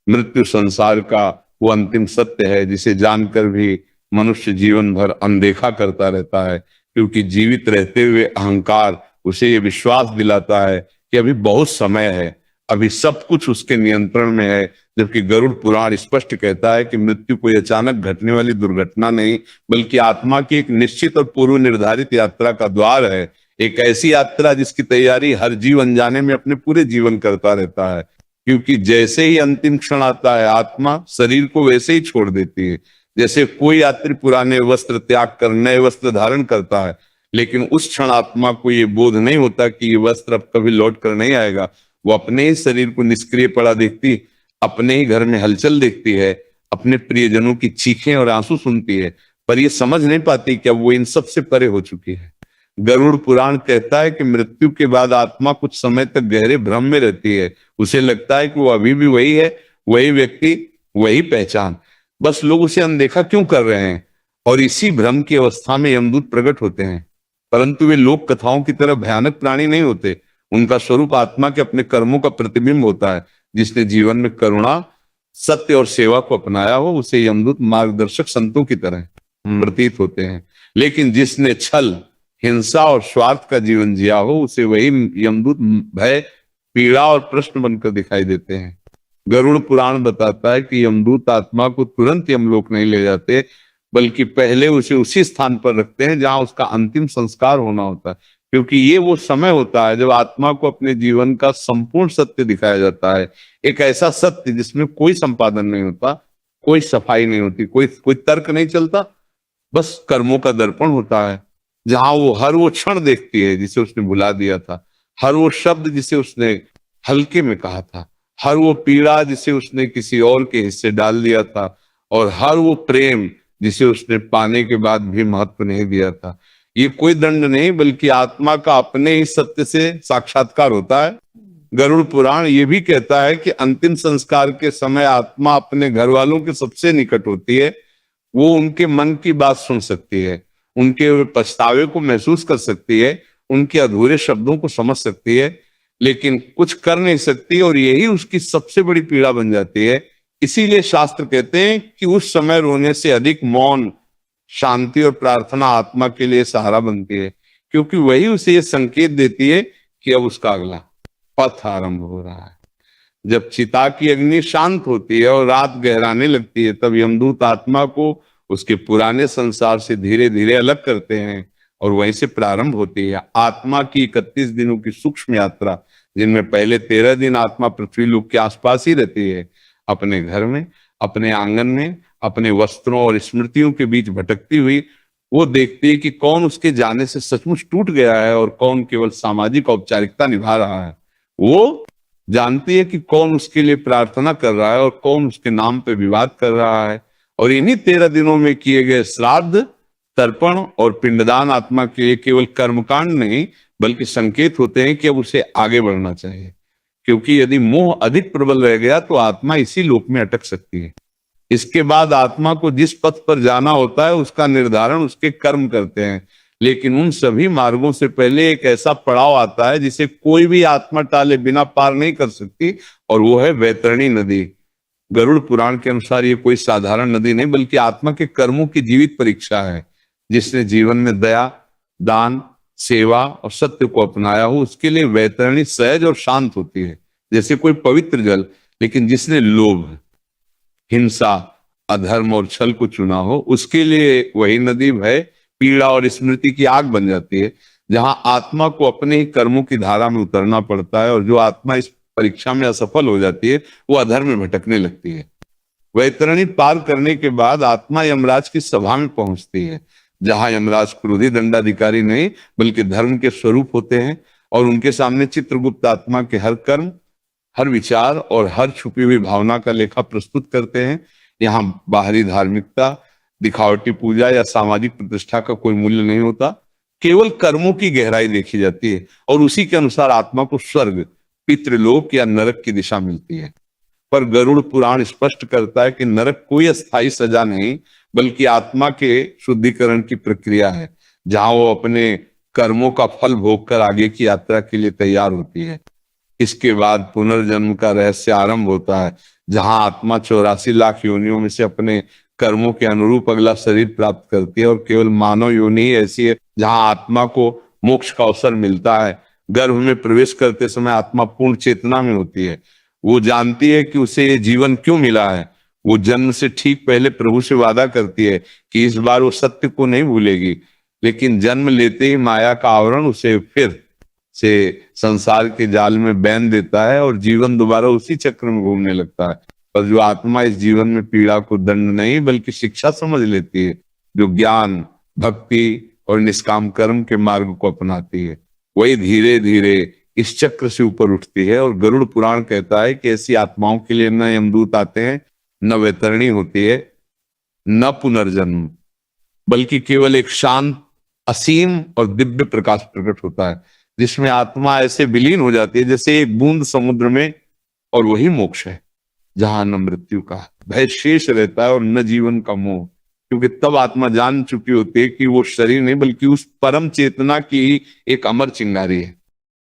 मृत्यु संसार का वो अंतिम सत्य है जिसे जानकर भी मनुष्य जीवन भर अनदेखा करता रहता है, क्योंकि जीवित रहते हुए अहंकार उसे ये विश्वास दिलाता है कि अभी बहुत समय है, अभी सब कुछ उसके नियंत्रण में है। जबकि गरुड़ पुराण स्पष्ट कहता है कि मृत्यु कोई अचानक घटने वाली दुर्घटना नहीं, बल्कि आत्मा की एक निश्चित और पूर्व निर्धारित यात्रा का द्वार है। एक ऐसी यात्रा जिसकी तैयारी हर जीव अनजाने में अपने पूरे जीवन करता रहता है, क्योंकि जैसे ही अंतिम क्षण आता है आत्मा शरीर को वैसे ही छोड़ देती है। जैसे कोई यात्री पुराने वस्त्र त्याग कर नए वस्त्र धारण करता है, लेकिन उस क्षण आत्मा को ये बोध नहीं होता कि ये वस्त्र अब कभी लौट कर नहीं आएगा। वो अपने ही शरीर को निष्क्रिय पड़ा देखती, अपने ही घर में हलचल देखती है, अपने प्रियजनों की चीखें और आंसू सुनती है, पर ये समझ नहीं पाती कि अब वो इन सब से परे हो चुकी है। गरुड़ पुराण कहता है कि मृत्यु के बाद आत्मा कुछ समय तक गहरे भ्रम में रहती है। उसे लगता है कि वो अभी भी वही है, वही व्यक्ति, वही पहचान, बस लोग उसे अनदेखा क्यों कर रहे हैं। और इसी भ्रम की अवस्था में यमदूत प्रकट होते हैं, परंतु वे लोक कथाओं की तरह भयानक प्राणी नहीं होते। उनका स्वरूप आत्मा के अपने कर्मों का प्रतिबिंब होता है। जिसने जीवन में करुणा, सत्य और सेवा को अपनाया हो उसे यमदूत मार्गदर्शक संतों की तरह प्रतीत होते हैं, लेकिन जिसने छल, हिंसा और स्वार्थ का जीवन जिया हो उसे वही यमदूत भय, पीड़ा और प्रश्न बनकर दिखाई देते हैं। गरुड़ पुराण बताता है कि यमदूत आत्मा को तुरंत यमलोक नहीं ले जाते, बल्कि पहले उसे उसी स्थान पर रखते हैं जहां उसका अंतिम संस्कार होना होता है, क्योंकि ये वो समय होता है जब आत्मा को अपने जीवन का संपूर्ण सत्य दिखाया जाता है। एक ऐसा सत्य जिसमें कोई संपादन नहीं होता, कोई सफाई नहीं होती, कोई तर्क नहीं चलता, बस कर्मों का दर्पण होता है। जहां वो हर वो क्षण देखती है जिसे उसने भुला दिया था, हर वो शब्द जिसे उसने हल्के में कहा था, हर वो पीड़ा जिसे उसने किसी और के हिस्से डाल दिया था, और हर वो प्रेम जिसे उसने पाने के बाद भी महत्व नहीं दिया था। ये कोई दंड नहीं बल्कि आत्मा का अपने ही सत्य से साक्षात्कार होता है। गरुड़ पुराण ये भी कहता है कि अंतिम संस्कार के समय आत्मा अपने घर वालों के सबसे निकट होती है। वो उनके मन की बात सुन सकती है, उनके पछतावे को महसूस कर सकती है, उनके अधूरे शब्दों को समझ सकती है, लेकिन कुछ कर नहीं सकती, और यही उसकी सबसे बड़ी पीड़ा बन जाती है। इसीलिए शास्त्र कहते हैं कि उस समय रोने से अधिक मौन, शांति और प्रार्थना आत्मा के लिए सहारा बनती है, क्योंकि वही उसे ये संकेत देती है कि अब उसका अगला पथ आरंभ हो रहा है। जब चिता की अग्नि शांत होती है और रात गहराने लगती है, तब यमदूत आत्मा को उसके पुराने संसार से धीरे धीरे अलग करते हैं, और वहीं से प्रारंभ होती है आत्मा की 31 दिनों की सूक्ष्म यात्रा, जिनमें पहले 13 दिन आत्मा पृथ्वी लोक के आसपास ही रहती है, अपने घर में, अपने आंगन में, अपने वस्त्रों और स्मृतियों के बीच भटकती हुई। वो देखती है कि कौन उसके जाने से सचमुच टूट गया है और कौन केवल सामाजिक औपचारिकता निभा रहा है। वो जानती है कि कौन उसके लिए प्रार्थना कर रहा है और कौन उसके नाम पे विवाद कर रहा है। और इन्हीं 13 दिनों में किए गए श्राद्ध, तर्पण और पिंडदान आत्मा के लिए केवल कर्मकांड नहीं बल्कि संकेत होते हैं कि अब उसे आगे बढ़ना चाहिए, क्योंकि यदि मोह अधिक प्रबल रह गया तो आत्मा इसी लोक में अटक सकती है। इसके बाद आत्मा को जिस पथ पर जाना होता है उसका निर्धारण उसके कर्म करते हैं, लेकिन उन सभी मार्गों से पहले एक ऐसा पड़ाव आता है जिसे कोई भी आत्मा टाले बिना पार नहीं कर सकती, और वो है वैतरणी नदी। गरुड़ पुराण के अनुसार ये कोई साधारण नदी नहीं बल्कि आत्मा के कर्मों की जीवित परीक्षा है। जिसने जीवन में दया, दान, सेवा और सत्य को अपनाया हो उसके लिए वैतरणी सहज और शांत होती है, जैसे कोई पवित्र जल। लेकिन जिसने लोभ, हिंसा, अधर्म और छल को चुना हो उसके लिए वही नदी भय, पीड़ा और स्मृति की आग बन जाती है, जहां आत्मा को अपने ही कर्मों की धारा में उतरना पड़ता है। और जो आत्मा इस परीक्षा में असफल हो जाती है वो अधर्म में भटकने लगती है। वैतरणी पार करने के बाद आत्मा यमराज की सभा में पहुंचती है, जहां यमराज क्रोधी दंडाधिकारी नहीं बल्कि धर्म के स्वरूप होते हैं, और उनके सामने चित्रगुप्त आत्मा के हर कर्म, हर विचार और हर छुपी हुई भावना का लेखा प्रस्तुत करते हैं। यहाँ बाहरी धार्मिकता, दिखावटी पूजा या सामाजिक प्रतिष्ठा का कोई मूल्य नहीं होता, केवल कर्मों की गहराई देखी जाती है, और उसी के अनुसार आत्मा को स्वर्ग, पितृलोक या नरक की दिशा मिलती है। पर गरुड़ पुराण स्पष्ट करता है कि नरक कोई अस्थायी सजा नहीं बल्कि आत्मा के शुद्धिकरण की प्रक्रिया है, जहां वो अपने कर्मों का फल भोग कर आगे की यात्रा के लिए तैयार होती है। इसके बाद पुनर्जन्म का रहस्य आरंभ होता है, जहां आत्मा 84 लाख योनियों में से अपने कर्मों के अनुरूप अगला शरीर प्राप्त करती है, और केवल मानव योनि ही ऐसी है जहां आत्मा को मोक्ष का अवसर मिलता है। गर्भ में प्रवेश करते समय आत्मा पूर्ण चेतना में होती है। वो जानती है कि उसे ये जीवन क्यों मिला है। वो जन्म से ठीक पहले प्रभु से वादा करती है कि इस बार वो सत्य को नहीं भूलेगी, लेकिन जन्म लेते ही माया का आवरण उसे फिर से संसार के जाल में बैन देता है और जीवन दोबारा उसी चक्र में घूमने लगता है। पर जो आत्मा इस जीवन में पीड़ा को दंड नहीं बल्कि शिक्षा समझ लेती है, जो ज्ञान, भक्ति और निष्काम कर्म के मार्ग को अपनाती है, वही धीरे धीरे इस चक्र से ऊपर उठती है। और गरुड़ पुराण कहता है कि ऐसी आत्माओं के लिए न यमदूत आते हैं, न वैतरणी होती है, न पुनर्जन्म, बल्कि केवल एक शांत, असीम और दिव्य प्रकाश प्रकट होता है, जिसमें आत्मा ऐसे विलीन हो जाती है जैसे एक बूंद समुद्र में। और वही मोक्ष है जहां न मृत्यु का भय शेष रहता है और न जीवन का मोह, क्योंकि तब आत्मा जान चुकी होती है कि वो शरीर नहीं बल्कि उस परम चेतना की ही एक अमर चिंगारी है।